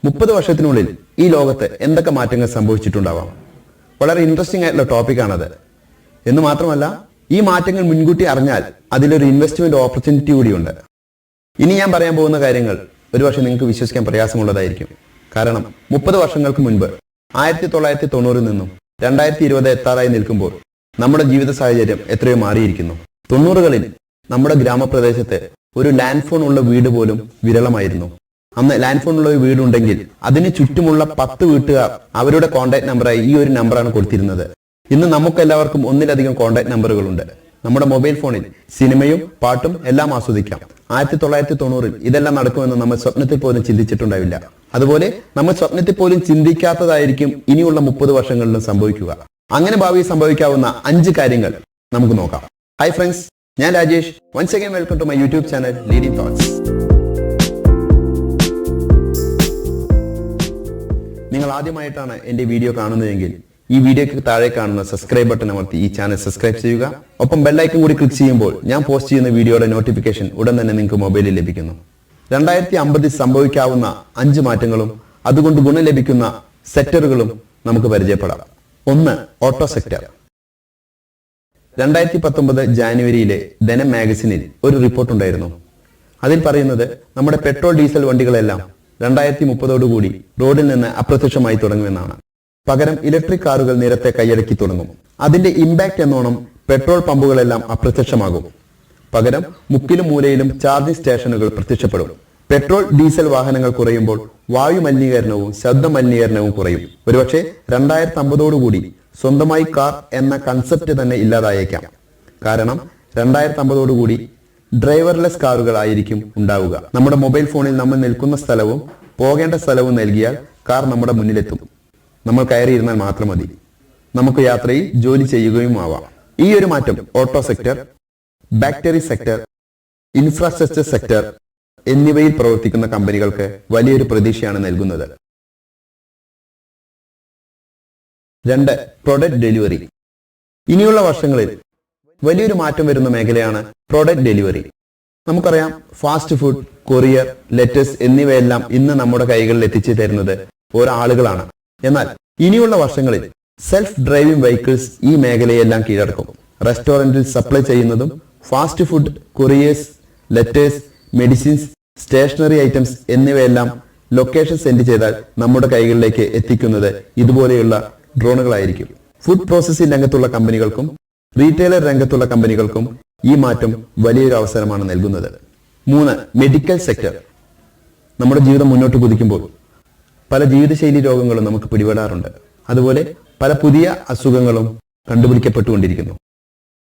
30 വർഷത്തിനുള്ളിൽ ഈ ലോകത്ത് എന്തൊക്കെ മാറ്റങ്ങൾ സംഭവിച്ചിട്ടുണ്ടാവാം? വളരെ ഇൻട്രസ്റ്റിംഗ് ആയിട്ടുള്ള ടോപ്പിക്കാണത്. എന്ന് മാത്രമല്ല, ഈ മാറ്റങ്ങൾ മുൻകൂട്ടി അറിഞ്ഞാൽ അതിലൊരു ഇൻവെസ്റ്റ്മെന്റ് ഓപ്പർച്യൂണിറ്റി കൂടിയുണ്ട്. ഇനി ഞാൻ പറയാൻ പോകുന്ന കാര്യങ്ങൾ ഒരുപക്ഷെ നിങ്ങൾക്ക് വിശ്വസിക്കാൻ പ്രയാസമുള്ളതായിരിക്കും. കാരണം 30 വർഷങ്ങൾക്ക് മുൻപ് 1990 നിന്നും 2020 എത്താറായി നിൽക്കുമ്പോൾ നമ്മുടെ ജീവിത സാഹചര്യം എത്രയോ മാറിയിരിക്കുന്നു. 90കളിൽ നമ്മുടെ ഗ്രാമപ്രദേശത്ത് ഒരു ലാൻഡ് ഫോൺ ഉള്ള വീട് പോലും വിരളമായിരുന്നു. അന്ന് ലാൻഡ് ഫോൺ ഉള്ള ഒരു വീടുണ്ടെങ്കിൽ അതിന് ചുറ്റുമുള്ള 10 വീട്ടുകാർ അവരുടെ കോൺടാക്ട് നമ്പറായി ഈ ഒരു നമ്പറാണ് കൊടുത്തിരുന്നത്. ഇന്ന് നമുക്കെല്ലാവർക്കും ഒന്നിലധികം കോൺടാക്ട് നമ്പറുകളുണ്ട്. നമ്മുടെ മൊബൈൽ ഫോണിൽ സിനിമയും പാട്ടും എല്ലാം ആസ്വദിക്കാം. 1990ൽ ഇതെല്ലാം നടക്കുമെന്ന് നമ്മൾ സ്വപ്നത്തിൽ പോലും ചിന്തിച്ചിട്ടുണ്ടാവില്ല. അതുപോലെ നമ്മൾ സ്വപ്നത്തിൽ പോലും ചിന്തിക്കാത്തതായിരിക്കും ഇനിയുള്ള 30 വർഷങ്ങളിലും സംഭവിക്കുക. അങ്ങനെ ഭാവിയിൽ സംഭവിക്കാവുന്ന 5 കാര്യങ്ങൾ നമുക്ക് നോക്കാം. ഹായ് ഫ്രണ്ട്സ്, ഞാൻ Rajesh. Once again welcome to my YouTube channel leading thoughts. നിങ്ങൾ ആദ്യമായിട്ടാണ് എന്റെ വീഡിയോ കാണുന്നതെങ്കിൽ ഈ വീഡിയോയ്ക്ക് താഴെ കാണുന്ന സബ്സ്ക്രൈബ് ബട്ടൺ അമർത്തി ഈ ചാനൽ സബ്സ്ക്രൈബ് ചെയ്യുക. ഒപ്പം ബെല്ലൈക്കൺ കൂടി ക്ലിക്ക് ചെയ്യുമ്പോൾ ഞാൻ പോസ്റ്റ് ചെയ്യുന്ന വീഡിയോയുടെ നോട്ടിഫിക്കേഷൻ ഉടൻ തന്നെ നിങ്ങൾക്ക് മൊബൈലിൽ ലഭിക്കുന്നു. 2050 സംഭവിക്കാവുന്ന 5 മാറ്റങ്ങളും അതുകൊണ്ട് ഗുണം ലഭിക്കുന്ന സെക്ടറുകളും നമുക്ക് പരിചയപ്പെടാം. 1. Auto sector. 2019 ജാനുവരിയിലെ ധനം മാഗസിനിൽ ഒരു റിപ്പോർട്ട് ഉണ്ടായിരുന്നു. അതിൽ പറയുന്നത് നമ്മുടെ പെട്രോൾ ഡീസൽ വണ്ടികളെല്ലാം 2030 റോഡിൽ നിന്ന് അപ്രത്യക്ഷമായി തുടങ്ങുമെന്നാണ്. പകരം ഇലക്ട്രിക് കാറുകൾ നിരത്തെ കൈയടക്കി തുടങ്ങും. അതിന്റെ ഇമ്പാക്ട് എന്നോണം പെട്രോൾ പമ്പുകളെല്ലാം അപ്രത്യക്ഷമാകും. പകരം മുക്കിലും മൂലയിലും ചാർജിംഗ് സ്റ്റേഷനുകൾ പ്രത്യക്ഷപ്പെടും. പെട്രോൾ ഡീസൽ വാഹനങ്ങൾ കുറയുമ്പോൾ വായു മലിനീകരണവും ശബ്ദ മലിനീകരണവും കുറയും. ഒരുപക്ഷെ 2050 സ്വന്തമായി കാർ എന്ന കൺസെപ്റ്റ് തന്നെ ഇല്ലാതായേക്കാം. കാരണം 2050 ഡ്രൈവർലെസ് കാറുകൾ ആയിരിക്കും ഉണ്ടാവുക. നമ്മുടെ മൊബൈൽ ഫോണിൽ നമ്മൾ നിൽക്കുന്ന സ്ഥലവും പോകേണ്ട സ്ഥലവും നൽകിയാൽ കാർ നമ്മുടെ മുന്നിലെത്തും. നമ്മൾ കയറിയിരുന്നാൽ മാത്രം മതി. നമുക്ക് യാത്രയിൽ ജോലി ചെയ്യുകയും ആവാം. ഈ ഒരു മാറ്റം auto sector, battery sector, infrastructure sector എന്നിവയിൽ പ്രവർത്തിക്കുന്ന കമ്പനികൾക്ക് വലിയൊരു പ്രതീക്ഷയാണ് നൽകുന്നത്. 2. Product delivery. ഇനിയുള്ള വർഷങ്ങളിൽ വലിയൊരു മാറ്റം വരുന്ന മേഖലയാണ് പ്രൊഡക്റ്റ് ഡെലിവറി. നമുക്കറിയാം, ഫാസ്റ്റ് ഫുഡ്, കൊറിയർ, ലെറ്റേഴ്സ് എന്നിവയെല്ലാം ഇന്ന് നമ്മുടെ കൈകളിൽ എത്തിച്ചു തരുന്നത് ഓരോ ആളുകളാണ്. എന്നാൽ ഇനിയുള്ള വർഷങ്ങളിൽ സെൽഫ് ഡ്രൈവിംഗ് വെഹിക്കിൾസ് ഈ മേഖലയെല്ലാം കീഴടക്കും. റെസ്റ്റോറന്റിൽ സപ്ലൈ ചെയ്യുന്നതും fast food, couriers, letters, medicines, stationery items എന്നിവയെല്ലാം ലൊക്കേഷൻ സെൻഡ് ചെയ്താൽ നമ്മുടെ കൈകളിലേക്ക് എത്തിക്കുന്നത് ഇതുപോലെയുള്ള ഡ്രോണുകളായിരിക്കും. ഫുഡ് പ്രോസസ്സിംഗ് രംഗത്തുള്ള കമ്പനികൾക്കും റീറ്റെയിലർ രംഗത്തുള്ള കമ്പനികൾക്കും ഈ മാറ്റം വലിയൊരു അവസരമാണ് നൽകുന്നത്. 3. Medical sector. നമ്മുടെ ജീവിതം മുന്നോട്ട് കുതിക്കുമ്പോൾ പല ജീവിതശൈലി രോഗങ്ങളും നമുക്ക് പിടിപെടാറുണ്ട്. അതുപോലെ പല പുതിയ അസുഖങ്ങളും കണ്ടുപിടിക്കപ്പെട്ടുകൊണ്ടിരിക്കുന്നു.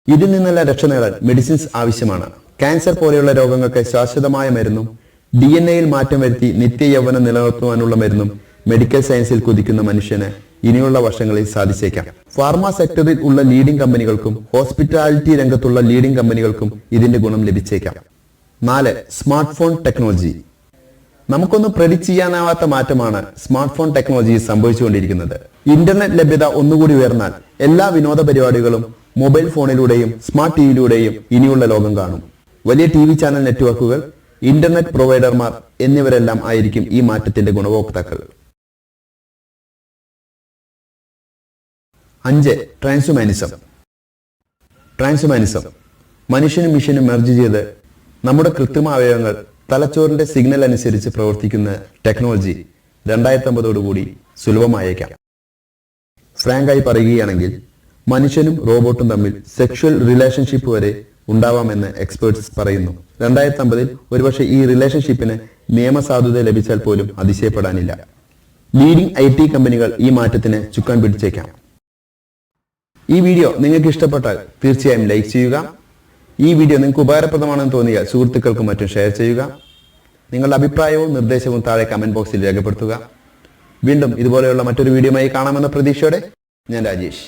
ഇതിൽ നിന്നെല്ലാം രക്ഷ നേടാൻ മെഡിസിൻസ് ആവശ്യമാണ്. ക്യാൻസർ പോലെയുള്ള രോഗങ്ങൾക്ക് ശാശ്വതമായ മരുന്നും DNA-യിൽ മാറ്റം വരുത്തി നിത്യ യൗവനം നിലനിർത്തുവാനുള്ള മരുന്നും മെഡിക്കൽ സയൻസിൽ കുതിക്കുന്ന മനുഷ്യന് ഇനിയുള്ള വർഷങ്ങളിൽ സാധിച്ചേക്കാം. ഫാർമ സെക്ടറിൽ ഉള്ള ലീഡിംഗ് കമ്പനികൾക്കും ഹോസ്പിറ്റാലിറ്റി രംഗത്തുള്ള ലീഡിംഗ് കമ്പനികൾക്കും ഇതിന്റെ ഗുണം ലഭിച്ചേക്കാം. 4. Smart phone technology. നമുക്കൊന്നും പ്രെഡിക്റ്റ് ചെയ്യാനാവാത്ത മാറ്റമാണ് സ്മാർട്ട് ഫോൺ ടെക്നോളജിയിൽ സംഭവിച്ചുകൊണ്ടിരിക്കുന്നത്. ഇന്റർനെറ്റ് ലഭ്യത ഒന്നുകൂടി ഉയർന്നാൽ എല്ലാ വിനോദ പരിപാടികളും മൊബൈൽ ഫോണിലൂടെയും സ്മാർട്ട് ടിവിയിലൂടെയും ഇനിയുള്ള ലോകം കാണും. വലിയ TV ചാനൽ നെറ്റ്വർക്കുകൾ, ഇന്റർനെറ്റ് പ്രൊവൈഡർമാർ എന്നിവരെല്ലാം ആയിരിക്കും ഈ മാറ്റത്തിന്റെ ഗുണഭോക്താക്കൾ. 5. ട്രാൻസ്ഹ്യൂമാനിസം. മനുഷ്യനും മിഷനും മെർജ് ചെയ്ത് നമ്മുടെ കൃത്രിമ അവയവങ്ങൾ തലച്ചോറിന്റെ സിഗ്നൽ അനുസരിച്ച് പ്രവർത്തിക്കുന്ന ടെക്നോളജി 2050 സുലഭമായേക്കാം. ഫ്രാങ്കായി പറയുകയാണെങ്കിൽ മനുഷ്യനും റോബോട്ടും തമ്മിൽ സെക്ഷൽ റിലേഷൻഷിപ്പ് വരെ ഉണ്ടാവാമെന്ന് എക്സ്പേർട്സ് പറയുന്നു. 2050 ഒരുപക്ഷെ ഈ റിലേഷൻഷിപ്പിന് നിയമസാധുത ലഭിച്ചാൽ പോലും അതിശയപ്പെടാനില്ല. ലീഡിംഗ് IT കമ്പനികൾ ഈ മാറ്റത്തിന് ചുക്കാൻ പിടിച്ചേക്കാം. ഈ വീഡിയോ നിങ്ങൾക്ക് ഇഷ്ടപ്പെട്ടാൽ തീർച്ചയായും ലൈക്ക് ചെയ്യുക. ഈ വീഡിയോ നിങ്ങൾക്ക് ഉപകാരപ്രദമാണെന്ന് തോന്നിയാൽ സുഹൃത്തുക്കൾക്കും മറ്റും ഷെയർ ചെയ്യുക. നിങ്ങളുടെ അഭിപ്രായവും നിർദ്ദേശവും താഴെ കമന്റ് ബോക്സിൽ രേഖപ്പെടുത്തുക. വീണ്ടും ഇതുപോലെയുള്ള മറ്റൊരു വീഡിയോയുമായി കാണാമെന്ന പ്രതീക്ഷയോടെ ഞാൻ രാജേഷ്.